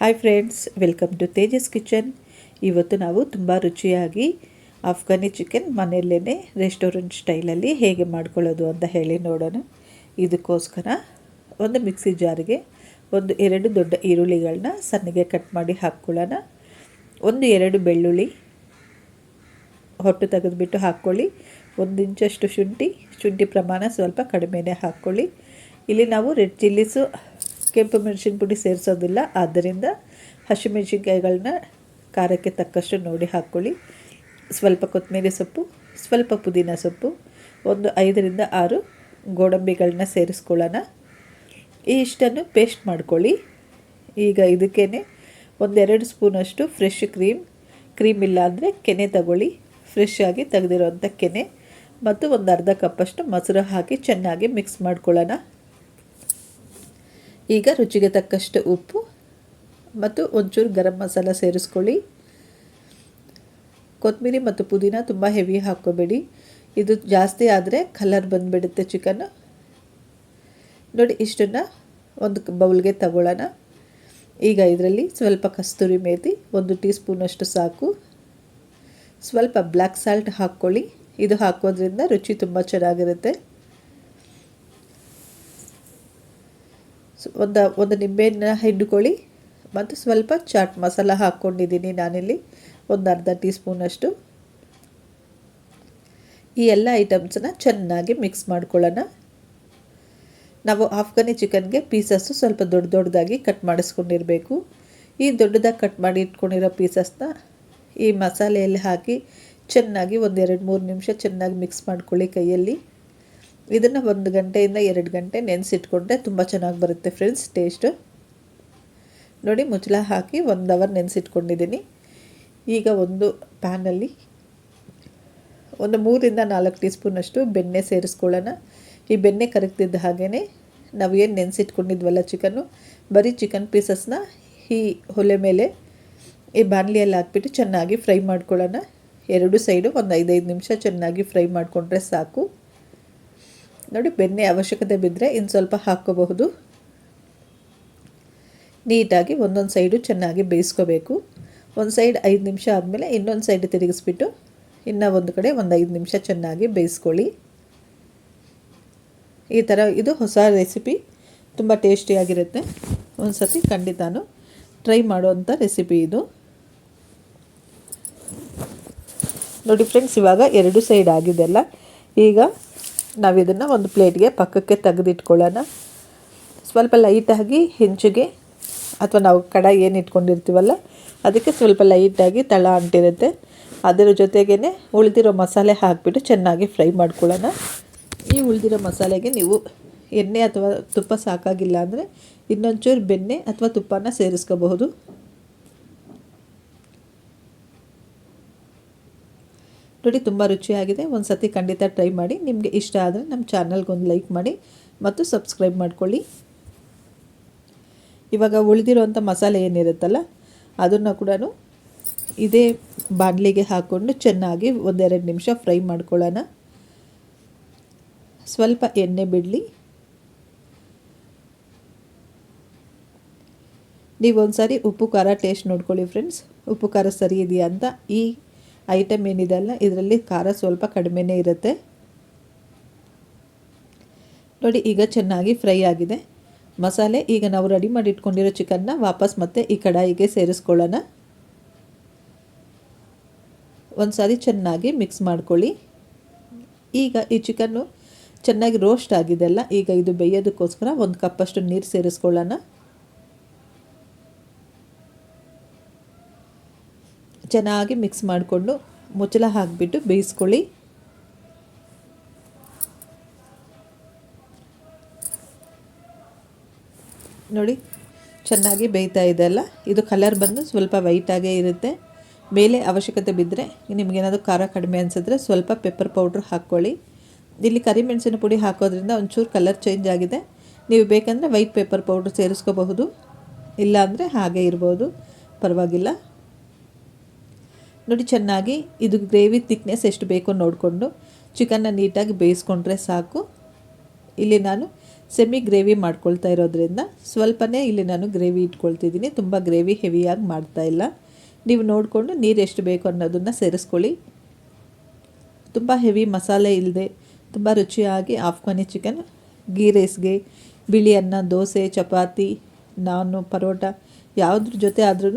Hi friends, welcome to Tejas kitchen. ಇವತ್ತು ನಾವು ತುಂಬ ರುಚಿಯಾಗಿ ಅಫ್ಘಾನಿ ಚಿಕನ್ ಮನೆಯಲ್ಲೇ ರೆಸ್ಟೋರೆಂಟ್ ಸ್ಟೈಲಲ್ಲಿ ಹೇಗೆ ಮಾಡ್ಕೊಳ್ಳೋದು ಅಂತ ಹೇಳಿ ನೋಡೋಣ. ಇದಕ್ಕೋಸ್ಕರ ಒಂದು ಮಿಕ್ಸಿ ಜಾರಿಗೆ ಎರಡು ದೊಡ್ಡ ಈರುಳ್ಳಿಗಳನ್ನ ಸಣ್ಣಗೆ ಕಟ್ ಮಾಡಿ ಹಾಕ್ಕೊಳ್ಳೋಣ. 2 ಬೆಳ್ಳುಳ್ಳಿ ಹೊಟ್ಟು ತೆಗೆದುಬಿಟ್ಟು ಹಾಕ್ಕೊಳ್ಳಿ. 1 ಇಂಚಷ್ಟು ಶುಂಠಿ ಪ್ರಮಾಣ ಸ್ವಲ್ಪ ಕಡಿಮೆನೇ ಹಾಕ್ಕೊಳ್ಳಿ. ಇಲ್ಲಿ ನಾವು ರೆಡ್ ಚಿಲ್ಲೀಸು ಕೆಂಪು ಮೆಣಸಿನ ಪುಡಿ ಸೇರಿಸೋದಿಲ್ಲ, ಆದ್ದರಿಂದ ಹಸಿಮೆಣಸಿನ್ಕಾಯಿಗಳನ್ನ ಖಾರಕ್ಕೆ ತಕ್ಕಷ್ಟು ನೋಡಿ ಹಾಕ್ಕೊಳ್ಳಿ. ಸ್ವಲ್ಪ ಕೊತ್ತಂಬರಿ ಸೊಪ್ಪು, ಸ್ವಲ್ಪ ಪುದೀನ ಸೊಪ್ಪು, 5 ರಿಂದ 6 ಗೋಡಂಬಿಗಳನ್ನ ಸೇರಿಸ್ಕೊಳ್ಳೋಣ. ಇಷ್ಟನ್ನು ಪೇಸ್ಟ್ ಮಾಡ್ಕೊಳ್ಳಿ. ಈಗ ಇದಕ್ಕೇ 2 ಸ್ಪೂನಷ್ಟು ಫ್ರೆಶ್ ಕ್ರೀಮ್ ಇಲ್ಲ ಅಂದರೆ ಕೆನೆ ತಗೊಳ್ಳಿ. ಫ್ರೆಶ್ ಆಗಿ ತೆಗೆದಿರೋಂಥ ಕೆನೆ ಮತ್ತು ಅರ್ಧ ಕಪ್ಪಷ್ಟು ಮೊಸರು ಹಾಕಿ ಚೆನ್ನಾಗಿ ಮಿಕ್ಸ್ ಮಾಡ್ಕೊಳ್ಳೋಣ. ಈಗ ರುಚಿಗೆ ತಕ್ಕಷ್ಟು ಉಪ್ಪು ಮತ್ತು ಒಂಚೂರು ಗರಂ ಮಸಾಲ ಸೇರಿಸ್ಕೊಳ್ಳಿ. ಕೊತ್ತಂಬರಿ ಮತ್ತು ಪುದೀನ ತುಂಬ ಹೆವಿ ಹಾಕ್ಕೋಬೇಡಿ, ಇದು ಜಾಸ್ತಿ ಆದರೆ ಕಲರ್ ಬಂದುಬಿಡುತ್ತೆ ಚಿಕನ್ನು. ನೋಡಿ, ಇಷ್ಟನ್ನು ಒಂದು ಬೌಲ್ಗೆ ತಗೊಳ್ಳೋಣ. ಈಗ ಇದರಲ್ಲಿ ಸ್ವಲ್ಪ ಕಸ್ತೂರಿ ಮೇಥಿ 1 ಟೀ ಸ್ಪೂನಷ್ಟು ಸಾಕು. ಸ್ವಲ್ಪ ಬ್ಲ್ಯಾಕ್ ಸಾಲ್ಟ್ ಹಾಕ್ಕೊಳ್ಳಿ, ಇದು ಹಾಕೋದ್ರಿಂದ ರುಚಿ ತುಂಬ ಚೆನ್ನಾಗಿರುತ್ತೆ. ಒಂದು ನಿಂಬೆಹಣ್ಣು ಹಿಂಡ್ಕೊಳ್ಳಿ ಮತ್ತು ಸ್ವಲ್ಪ ಚಾಟ್ ಮಸಾಲ ಹಾಕ್ಕೊಂಡಿದ್ದೀನಿ ನಾನಿಲ್ಲಿ ಅರ್ಧ ಟೀ ಸ್ಪೂನಷ್ಟು. ಈ ಎಲ್ಲ ಐಟಮ್ಸನ್ನ ಚೆನ್ನಾಗಿ ಮಿಕ್ಸ್ ಮಾಡ್ಕೊಳ್ಳೋಣ. ನಾವು ಆಫ್ಘಾನಿ ಚಿಕನ್ಗೆ ಪೀಸಸ್ಸು ಸ್ವಲ್ಪ ದೊಡ್ಡದಾಗಿ ಕಟ್ ಮಾಡಿಸ್ಕೊಂಡಿರಬೇಕು. ಈ ದೊಡ್ಡದಾಗಿ ಕಟ್ ಮಾಡಿ ಇಟ್ಕೊಂಡಿರೋ ಪೀಸಸ್ನ ಈ ಮಸಾಲೆಯಲ್ಲಿ ಹಾಕಿ ಚೆನ್ನಾಗಿ 1-2-3 ನಿಮಿಷ ಚೆನ್ನಾಗಿ ಮಿಕ್ಸ್ ಮಾಡ್ಕೊಳ್ಳಿ ಕೈಯಲ್ಲಿ. ಇದನ್ನು 1 ಗಂಟೆಯಿಂದ 2 ಗಂಟೆ ನೆನೆಸಿಟ್ಕೊಂಡ್ರೆ ತುಂಬ ಚೆನ್ನಾಗಿ ಬರುತ್ತೆ ಫ್ರೆಂಡ್ಸ್ ಟೇಸ್ಟು. ನೋಡಿ, ಮುಚ್ಚಳ ಹಾಕಿ 1 ಅವರ್ ನೆನೆಸಿಟ್ಕೊಂಡಿದ್ದೀನಿ. ಈಗ ಒಂದು ಪ್ಯಾನಲ್ಲಿ 3 ರಿಂದ 4 ಟೀ ಸ್ಪೂನಷ್ಟು ಬೆಣ್ಣೆ ಸೇರಿಸ್ಕೊಳ್ಳೋಣ. ಈ ಬೆಣ್ಣೆ ಕರಗ್ತಿದ್ದ ಹಾಗೇ ನಾವು ಏನು ನೆನೆಸಿಟ್ಕೊಂಡಿದ್ವಲ್ಲ ಚಿಕನ್ನು, ಬರೀ ಚಿಕನ್ ಪೀಸಸ್ನ ಈ ಒಲೆ ಮೇಲೆ ಈ ಬಾಣಲಿಯಲ್ಲಿ ಹಾಕ್ಬಿಟ್ಟು ಚೆನ್ನಾಗಿ ಫ್ರೈ ಮಾಡ್ಕೊಳ್ಳೋಣ. 2 ಸೈಡು 5 ನಿಮಿಷ ಚೆನ್ನಾಗಿ ಫ್ರೈ ಮಾಡಿಕೊಂಡ್ರೆ ಸಾಕು. ನೋಡಿ, ಬೆಣ್ಣೆ ಅವಶ್ಯಕತೆ ಬಿದ್ದರೆ ಇನ್ನು ಸ್ವಲ್ಪ ಹಾಕ್ಕೋಬಹುದು. ನೀಟಾಗಿ ಒಂದೊಂದು ಸೈಡು ಚೆನ್ನಾಗಿ ಬೇಯಿಸ್ಕೋಬೇಕು. ಒಂದು ಸೈಡ್ 5 ನಿಮಿಷ ಆದಮೇಲೆ ಇನ್ನೊಂದು ಸೈಡ್ ತಿರುಗಿಸ್ಬಿಟ್ಟು ಇನ್ನೂ ಒಂದು ಕಡೆ 5 ನಿಮಿಷ ಚೆನ್ನಾಗಿ ಬೇಯಿಸ್ಕೊಳ್ಳಿ. ಈ ಥರ ಇದು ಹೊಸ ರೆಸಿಪಿ, ತುಂಬ ಟೇಸ್ಟಿಯಾಗಿರುತ್ತೆ. ಒಂದು ಸತಿ ಖಂಡಿತಾನು ಟ್ರೈ ಮಾಡುವಂಥ ರೆಸಿಪಿ ಇದು. ನೋಡಿ ಫ್ರೆಂಡ್ಸ್, ಇವಾಗ 2 ಸೈಡ್ ಆಗಿದೆಲ್ಲ. ಈಗ ನಾವು ಇದನ್ನು ಒಂದು ಪ್ಲೇಟ್ಗೆ ಪಕ್ಕಕ್ಕೆ ತೆಗೆದಿಟ್ಕೊಳ್ಳೋಣ. ಸ್ವಲ್ಪ ಲೈಟಾಗಿ ಹೆಂಚಿಗೆ ಅಥವಾ ನಾವು ಕಡಾಯಿ ಏನು ಇಟ್ಕೊಂಡಿರ್ತೀವಲ್ಲ ಅದಕ್ಕೆ ಸ್ವಲ್ಪ ಲೈಟಾಗಿ ತಳ ಅಂಟಿರುತ್ತೆ. ಅದರ ಜೊತೆಗೇ ಉಳಿದಿರೋ ಮಸಾಲೆ ಹಾಕಿಬಿಟ್ಟು ಚೆನ್ನಾಗಿ ಫ್ರೈ ಮಾಡ್ಕೊಳ್ಳೋಣ. ಈ ಉಳಿದಿರೋ ಮಸಾಲೆಗೆ ನೀವು ಎಣ್ಣೆ ಅಥವಾ ತುಪ್ಪ ಸಾಕಾಗಿಲ್ಲ ಅಂದರೆ ಇನ್ನೊಂಚೂರು ಬೆಣ್ಣೆ ಅಥವಾ ತುಪ್ಪನ ಸೇರಿಸ್ಕೋಬಹುದು. ನೋಡಿ, ತುಂಬ ರುಚಿಯಾಗಿದೆ. ಒಂದು ಸತಿ ಖಂಡಿತ ಟ್ರೈ ಮಾಡಿ. ನಿಮಗೆ ಇಷ್ಟ ಆದರೆ ನಮ್ಮ ಚಾನಲ್ಗೊಂದು ಲೈಕ್ ಮಾಡಿ ಮತ್ತು ಸಬ್ಸ್ಕ್ರೈಬ್ ಮಾಡ್ಕೊಳ್ಳಿ. ಇವಾಗ ಉಳಿದಿರೋಂಥ ಮಸಾಲೆ ಏನಿರುತ್ತಲ್ಲ ಅದನ್ನು ಕೂಡ ಇದೇ ಬಾಣಲಿಗೆ ಹಾಕ್ಕೊಂಡು ಚೆನ್ನಾಗಿ 1-2 ನಿಮಿಷ ಫ್ರೈ ಮಾಡ್ಕೊಳ್ಳೋಣ. ಸ್ವಲ್ಪ ಎಣ್ಣೆ ಬಿಡಲಿ. ನೀವು ಒಂದು ಸಾರಿ ಉಪ್ಪು ಖಾರ ಟೇಸ್ಟ್ ನೋಡ್ಕೊಳ್ಳಿ ಫ್ರೆಂಡ್ಸ್, ಉಪ್ಪು ಖಾರ ಸರಿ ಇದೆಯಾ ಅಂತ. ಈ ಐಟಮ್ ಏನಿದೆ ಅಲ್ಲ ಇದರಲ್ಲಿ ಖಾರ ಸ್ವಲ್ಪ ಕಡಿಮೆನೇ ಇರುತ್ತೆ. ನೋಡಿ, ಈಗ ಚೆನ್ನಾಗಿ ಫ್ರೈ ಆಗಿದೆ ಮಸಾಲೆ. ಈಗ ನಾವು ರೆಡಿ ಮಾಡಿ ಇಟ್ಕೊಂಡಿರೋ ಚಿಕನ್ನ ವಾಪಸ್ ಮತ್ತೆ ಈ ಕಡಾಯಿಗೆ ಸೇರಿಸ್ಕೊಳ್ಳೋಣ. ಒಂದು ಸಾರಿ ಚೆನ್ನಾಗಿ ಮಿಕ್ಸ್ ಮಾಡ್ಕೊಳ್ಳಿ. ಈಗ ಈ ಚಿಕನ್ನು ಚೆನ್ನಾಗಿ ರೋಸ್ಟ್ ಆಗಿದೆ ಅಲ್ಲ, ಈಗ ಇದು ಬೇಯೋದಕ್ಕೋಸ್ಕರ 1 ಕಪ್ಪಷ್ಟು ನೀರು ಸೇರಿಸ್ಕೊಳ್ಳೋಣ. ಚೆನ್ನಾಗಿ ಮಿಕ್ಸ್ ಮಾಡಿಕೊಂಡು ಮುಚ್ಚಳ ಹಾಕಿಬಿಟ್ಟು ಬೇಯಿಸ್ಕೊಳ್ಳಿ. ನೋಡಿ, ಚೆನ್ನಾಗಿ ಬೇಯ್ತಾ ಇದೆ ಅಲ್ಲ. ಇದು ಕಲರ್ ಬಂದು ಸ್ವಲ್ಪ ವೈಟಾಗೇ ಇರುತ್ತೆ. ಮೇಲೆ ಅವಶ್ಯಕತೆ ಬಿದ್ದರೆ ನಿಮಗೇನಾದರೂ ಖಾರ ಕಡಿಮೆ ಅನಿಸಿದ್ರೆ ಸ್ವಲ್ಪ ಪೆಪ್ಪರ್ ಪೌಡ್ರ್ ಹಾಕ್ಕೊಳ್ಳಿ. ಇಲ್ಲಿ ಕರಿಮೆಣಸಿನ ಪುಡಿ ಹಾಕೋದ್ರಿಂದ ಒಂಚೂರು ಕಲರ್ ಚೇಂಜ್ ಆಗಿದೆ. ನೀವು ಬೇಕಂದರೆ ವೈಟ್ ಪೆಪ್ಪರ್ ಪೌಡ್ರ್ ಸೇರಿಸ್ಕೋಬಹುದು, ಇಲ್ಲಾಂದರೆ ಹಾಗೆ ಇರ್ಬೋದು, ಪರವಾಗಿಲ್ಲ. ನೋಡಿ, ಚೆನ್ನಾಗಿ ಇದು ಗ್ರೇವಿ ಥಿಕ್ನೆಸ್ ಎಷ್ಟು ಬೇಕೋ ನೋಡಿಕೊಂಡು ಚಿಕನ್ನ ನೀಟಾಗಿ ಬೇಯಿಸ್ಕೊಂಡ್ರೆ ಸಾಕು. ಇಲ್ಲಿ ನಾನು ಸೆಮಿ ಗ್ರೇವಿ ಮಾಡ್ಕೊಳ್ತಾ ಇರೋದ್ರಿಂದ ಸ್ವಲ್ಪನೇ ಇಲ್ಲಿ ನಾನು ಗ್ರೇವಿ ಇಟ್ಕೊಳ್ತಿದ್ದೀನಿ. ತುಂಬ ಗ್ರೇವಿ ಹೆವಿಯಾಗಿ ಮಾಡ್ತಾಯಿಲ್ಲ. ನೀವು ನೋಡಿಕೊಂಡು ನೀರು ಎಷ್ಟು ಬೇಕು ಅನ್ನೋದನ್ನು ಸೇರಿಸ್ಕೊಳ್ಳಿ. ತುಂಬ ಹೆವಿ ಮಸಾಲೆ ಇಲ್ಲದೆ ತುಂಬ ರುಚಿಯಾಗಿ ಆಫ್ಘಾನಿ ಚಿಕನ್ ಗೀ ರೈಸ್ಗೆ, ಬಿಳಿ ಅನ್ನ, ದೋಸೆ, ಚಪಾತಿ, ನಾನು, ಪರೋಟ ಯಾವುದ್ರ ಜೊತೆ ಆದ್ರೂ